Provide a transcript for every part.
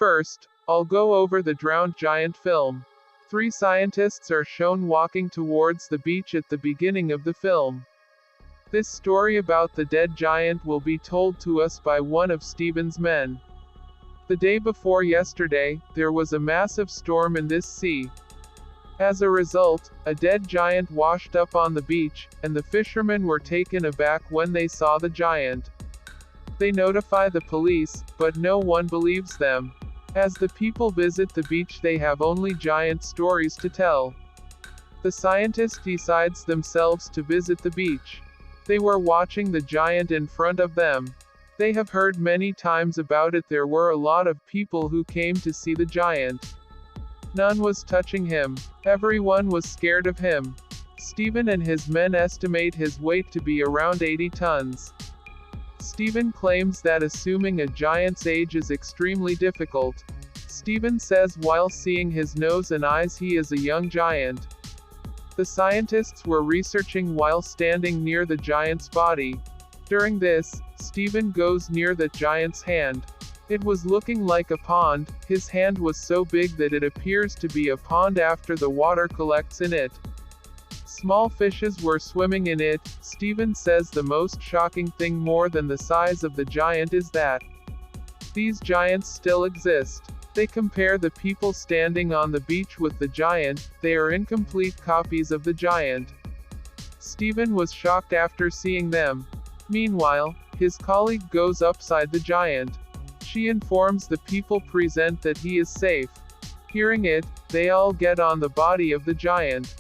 First, I'll go over the drowned giant film. 3 scientists are shown walking towards the beach at the beginning of the film. This story about the dead giant will be told to us by one of Stephen's men. The day before yesterday, there was a massive storm in this sea. As a result, a dead giant washed up on the beach, and the fishermen were taken aback when they saw the giant. They notify the police, but no one believes them. As the people visit the beach, they have only giant stories to tell. The scientist decides themselves to visit the beach. They were watching the giant in front of them. They have heard many times about it. There were a lot of people who came to see the giant. None was touching him. Everyone was scared of him. Stephen and his men estimate his weight to be around 80 tons. Stephen claims that assuming a giant's age is extremely difficult. Stephen says while seeing his nose and eyes he is a young giant. The scientists were researching while standing near the giant's body. During this, Stephen goes near the giant's hand. It was looking like a pond. His hand was so big that it appears to be a pond after the water collects in it. Small fishes were swimming in it. Stephen says the most shocking thing more than the size of the giant is that these giants still exist. They compare the people standing on the beach with the giant. They are incomplete copies of the giant. Stephen was shocked after seeing them. Meanwhile, his colleague goes upside the giant. She informs the people present that he is safe. Hearing it, they all get on the body of the giant.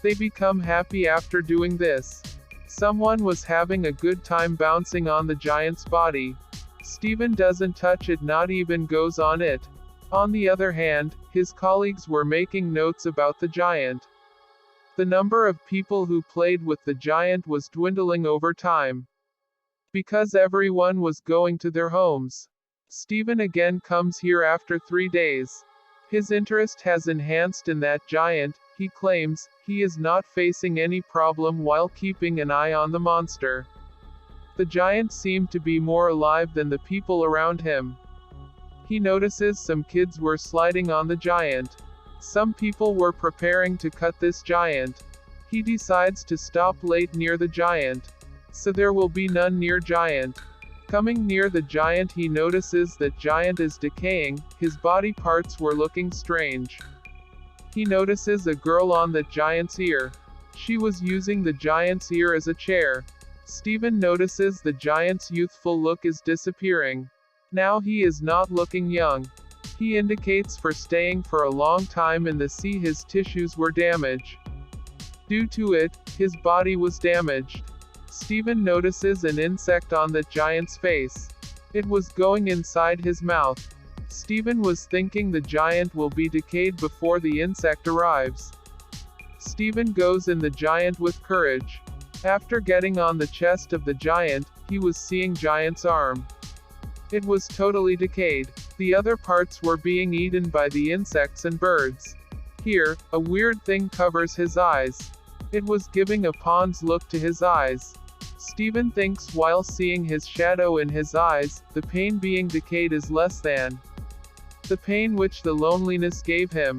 They become happy after doing this. Someone was having a good time bouncing on the giant's body. Stephen doesn't touch it, not even goes on it. On the other hand, his colleagues were making notes about the giant. The number of people who played with the giant was dwindling over time, because everyone was going to their homes. Stephen again comes here after 3 days. His interest has enhanced in that giant. He claims he is not facing any problem while keeping an eye on the monster. The giant seemed to be more alive than the people around him. He notices some kids were sliding on the giant. Some people were preparing to cut this giant. He decides to stop late near the giant, so there will be none near giant. Coming near the giant, he notices that giant is decaying. His body parts were looking strange. He notices a girl on that giant's ear. She was using the giant's ear as a chair. Stephen notices the giant's youthful look is disappearing. Now he is not looking young. He indicates for staying for a long time in the sea. His tissues were damaged. Due to it, his body was damaged. Stephen notices an insect on that giant's face. It was going inside his mouth. Stephen was thinking the giant will be decayed before the insect arrives. Stephen goes in the giant with courage. After getting on the chest of the giant, he was seeing giant's arm. It was totally decayed. The other parts were being eaten by the insects and birds. Here, a weird thing covers his eyes. It was giving a pond's look to his eyes. Stephen thinks while seeing his shadow in his eyes, the pain being decayed is less than the pain which the loneliness gave him.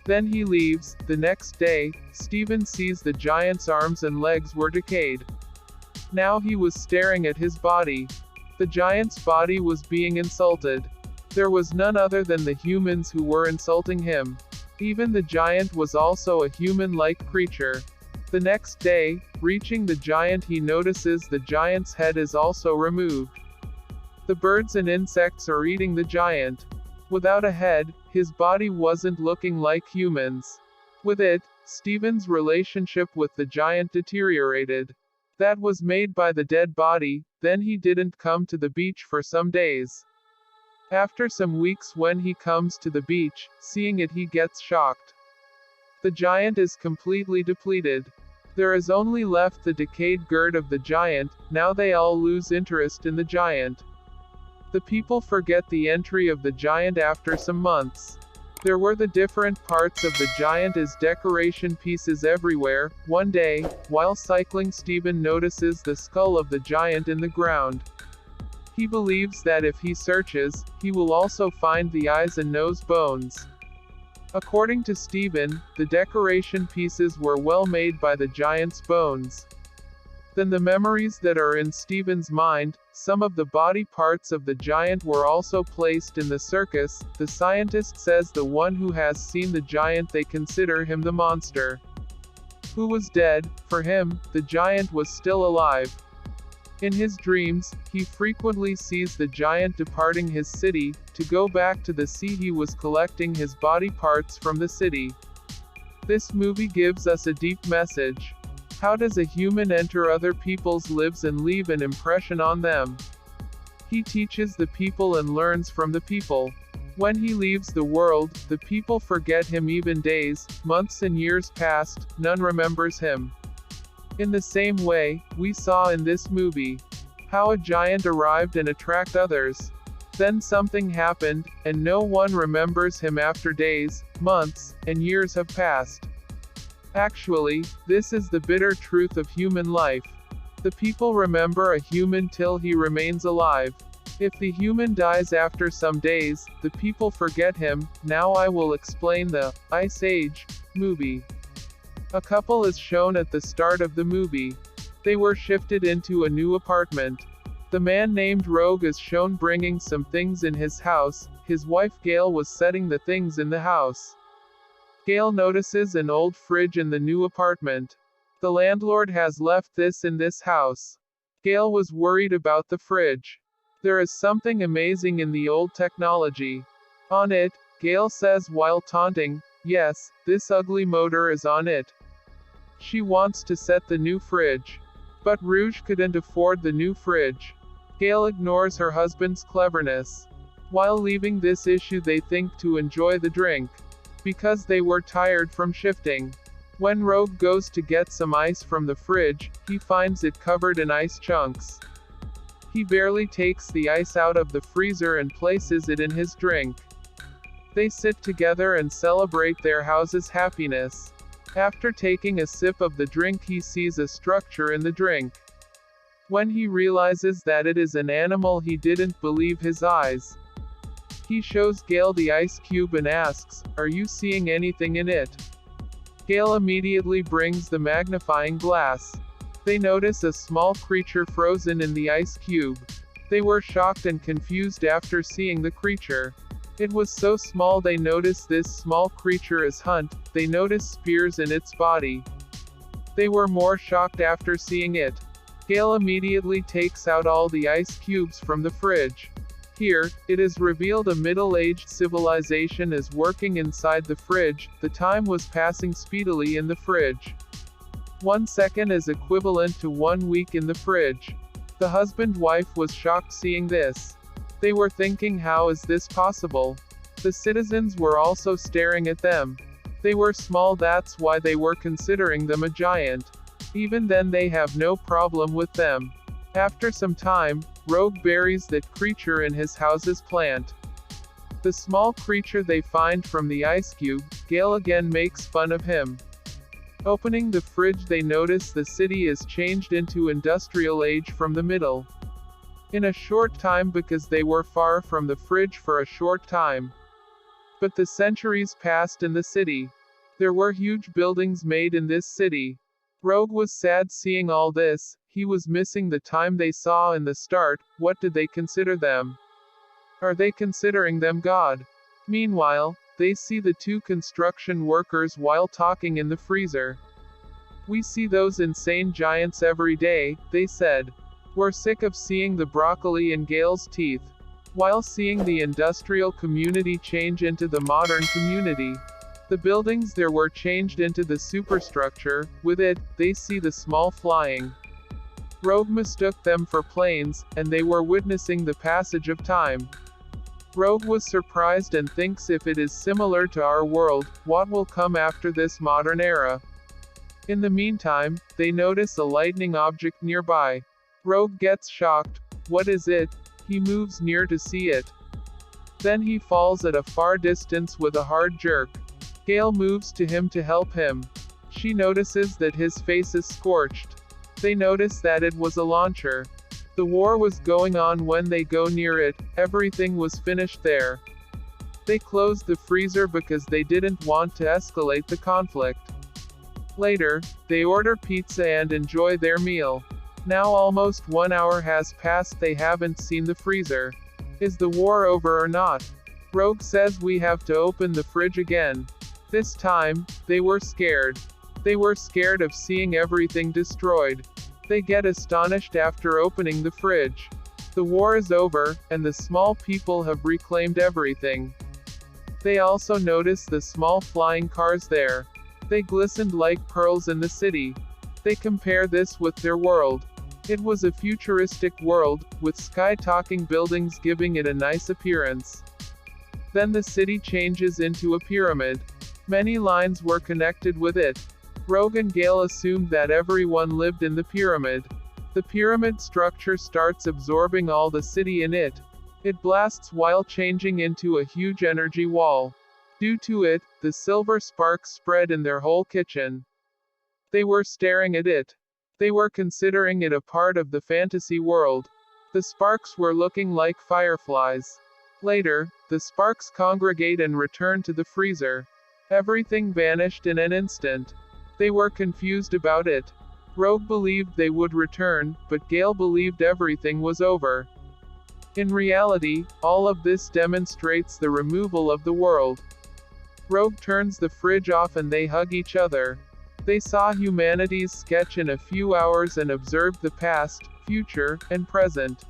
Then he leaves. The next day, Stephen sees the giant's arms and legs were decayed. Now he was staring at his body. The giant's body was being insulted. There was none other than the humans who were insulting him. Even the giant was also a human-like creature. The next day, reaching the giant, he notices the giant's head is also removed. The birds and insects are eating the giant. Without a head, his body wasn't looking like humans. With it, Stephen's relationship with the giant deteriorated. That was made by the dead body. Then he didn't come to the beach for some days. After some weeks, when he comes to the beach, seeing it, he gets shocked. The giant is completely depleted. There is only left the decayed gird of the giant. Now they all lose interest in the giant. The people forget the entry of the giant after some months. There were the different parts of the giant as decoration pieces everywhere. One day, while cycling, Stephen notices the skull of the giant in the ground. He believes that if he searches, he will also find the eyes and nose bones. According to Stephen, the decoration pieces were well made by the giant's bones. Then the memories that are in Stephen's mind, some of the body parts of the giant were also placed in the circus. The scientist says the one who has seen the giant, they consider him the monster who was dead. For him, the giant was still alive. In his dreams, he frequently sees the giant departing his city, to go back to the sea. He was collecting his body parts from the city. This movie gives us a deep message. How does a human enter other people's lives and leave an impression on them? He teaches the people and learns from the people. When he leaves the world, the people forget him. Even days, months and years passed, none remembers him. In the same way, we saw in this movie how a giant arrived and attracted others. Then something happened, and no one remembers him after days, months, and years have passed. Actually, this is the bitter truth of human life. The people remember a human till he remains alive. If the human dies after some days, the people forget him. Now I will explain the Ice Age movie. A couple is shown at the start of the movie. They were shifted into a new apartment. The man named Rogue is shown bringing some things in his house. His wife Gail was setting the things in the house. Gail notices an old fridge in the new apartment. The landlord has left this in this house. Gail was worried about the fridge. There is something amazing in the old technology. On it, Gail says while taunting, "Yes, this ugly motor is on it." She wants to set the new fridge. But Rouge couldn't afford the new fridge. Gail ignores her husband's cleverness. While leaving this issue, they think to enjoy the drink, because they were tired from shifting. When Rogue goes to get some ice from the fridge, he finds it covered in ice chunks. He barely takes the ice out of the freezer and places it in his drink. They sit together and celebrate their house's happiness. After taking a sip of the drink, he sees a structure in the drink. When he realizes that it is an animal, he didn't believe his eyes. He shows Gail the ice cube and asks, "Are you seeing anything in it?" Gail immediately brings the magnifying glass. They notice a small creature frozen in the ice cube. They were shocked and confused after seeing the creature. It was so small. They notice this small creature is Hunt. They notice spears in its body. They were more shocked after seeing it. Gail immediately takes out all the ice cubes from the fridge. Here, it is revealed a middle-aged civilization is working inside the fridge. The time was passing speedily in the fridge. 1 second is equivalent to 1 week in the fridge. The husband-wife was shocked seeing this. They were thinking, how is this possible? The citizens were also staring at them. They were small, that's why they were considering them a giant. Even then they have no problem with them. After some time, Rogue buries that creature in his house's plant. The small creature they find from the ice cube, Gail again makes fun of him. Opening the fridge, they notice the city is changed into industrial age from the middle. In a short time, because they were far from the fridge for a short time. But the centuries passed in the city. There were huge buildings made in this city. Rogue was sad seeing all this. He was missing the time they saw in the start. What did they consider them? Are they considering them God? Meanwhile, they see the two construction workers while talking in the freezer. "We see those insane giants every day," they said. "We're sick of seeing the broccoli in Gail's teeth." While seeing the industrial community change into the modern community, the buildings there were changed into the superstructure. With it, they see the small flying. Rogue mistook them for planes, and they were witnessing the passage of time. Rogue was surprised and thinks, if it is similar to our world, what will come after this modern era? In the meantime, they notice a lightning object nearby. Rogue gets shocked. What is it? He moves near to see it. Then he falls at a far distance with a hard jerk. Gail moves to him to help him. She notices that his face is scorched. They notice that it was a launcher. The war was going on when they go near it, everything was finished there. They closed the freezer because they didn't want to escalate the conflict. Later, they order pizza and enjoy their meal. Now almost 1 hour has passed, they haven't seen the freezer. Is the war over or not? Rogue says we have to open the fridge again. This time, they were scared. They were scared of seeing everything destroyed. They get astonished after opening the fridge. The war is over, and the small people have reclaimed everything. They also notice the small flying cars there. They glistened like pearls in the city. They compare this with their world. It was a futuristic world, with sky-talking buildings giving it a nice appearance. Then the city changes into a pyramid. Many lines were connected with it. Rogue and Gale assumed that everyone lived in the pyramid. The pyramid structure starts absorbing all the city in it. It blasts while changing into a huge energy wall. Due to it, the silver sparks spread in their whole kitchen. They were staring at it. They were considering it a part of the fantasy world. The sparks were looking like fireflies. Later, the sparks congregate and return to the freezer. Everything vanished in an instant. They were confused about it. Rogue believed they would return, but Gale believed everything was over. In reality, all of this demonstrates the removal of the world. Rogue turns the fridge off and they hug each other. They saw humanity's sketch in a few hours and observed the past, future, and present.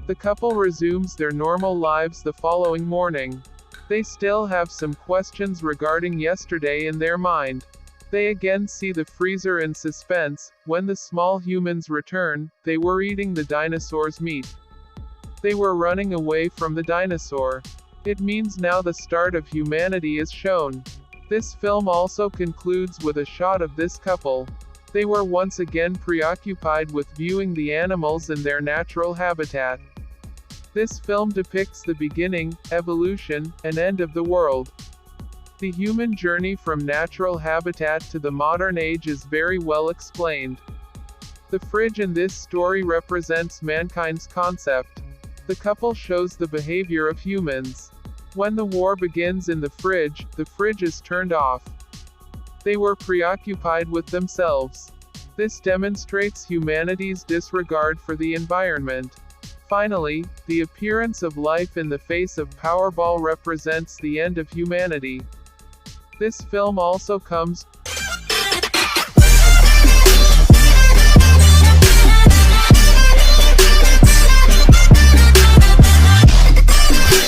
The couple resumes their normal lives the following morning. They still have some questions regarding yesterday in their mind. They again see the freezer in suspense. When the small humans return, they were eating the dinosaur's meat. They were running away from the dinosaur. It means now the start of humanity is shown. This film also concludes with a shot of this couple. They were once again preoccupied with viewing the animals in their natural habitat. This film depicts the beginning, evolution, and end of the world. The human journey from natural habitat to the modern age is very well explained. The fridge in this story represents mankind's concept. The couple shows the behavior of humans. When the war begins in the fridge is turned off. They were preoccupied with themselves. This demonstrates humanity's disregard for the environment. Finally, the appearance of life in the face of Powerball represents the end of humanity. This film also comes